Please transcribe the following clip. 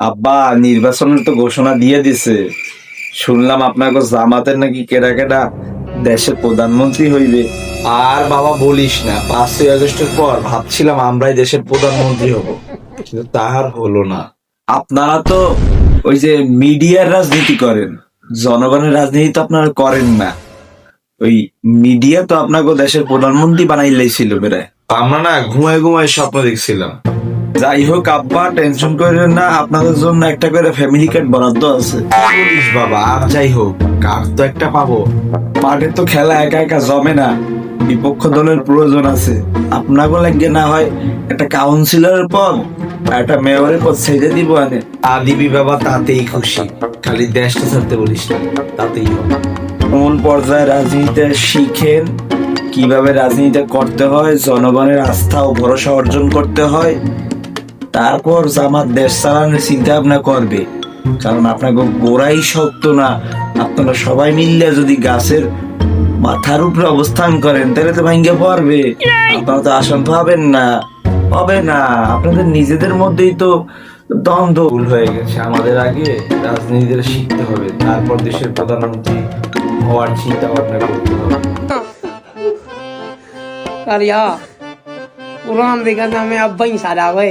আব্বা, নির্বাচনের তো ঘোষণা দিয়ে দিছে। শুনলাম আপনাকে জামাতের নাকি কেডা কেডা দেশের প্রধানমন্ত্রী হইবে। আর বাবা বলিস না, 5ই আগস্টের পর ভাবছিলাম আমরাই দেশের প্রধানমন্ত্রী হব, কিন্তু তাহার হলো না। আপনারা তো ওই যে মিডিয়ার রাজনীতি করেন, জনগণের রাজনীতি তো আপনারা করেন না। ওই মিডিয়া তো আপনাকে দেশের প্রধানমন্ত্রী বানাইলেছিল বেড়ায়। আমরা না ঘুমায় ঘুমায় স্বপ্ন দেখছিলাম। যাই হোক আব্বা, টেনশন করেন না, আপনাদের জন্য একটা করে ফ্যামিলি কার্ড বরাদ্দ আছে। কি বলিস বাবা? আর যাই হোক, কার্ড তো একটা পাবো। মাঠে তো খেলা একা একা জমে না, বিপক্ষ দলের প্রয়োজন আছে। আপনাকে লাগে না হয় একটা কাউন্সিলরের পদ আর একটা মেয়রের পদ ছেড়ে দিব আনে। দিবি বাবা, তাতেই খুশি। খালি দেশটা ছাড়তে বলিস না, তাতেই হবে। কোন পর্যায়ে রাজনীতিতে শিখেন, কিভাবে রাজনীতি করতে হয়, জনগণের আস্থা ও ভরসা অর্জন করতে হয়, তারপর জামাত দেশ চালানোর চিন্তা ভাবনা করবে। কারণ আপনাকে গোড়াই শক্ত না। আপনারা সবাই মিললে যদি গাছের মাথার উপরে অবস্থান করেন তাহলে তো ভাঙ্গে পড়বে। আপনারা তো আসন পাবেন না, হবে না। আপনাদের নিজেদের মধ্যেই তো দ্বন্দ্ব ভুল হয়ে গেছে। আমাদের আগে রাজনীতিটা শিখতে হবে, তারপর দেশের প্রধানমন্ত্রী হওয়ার চিন্তা ভাবনা করতে হবে। अरे यार कुरान देखा था मैं अब वही सारा हुए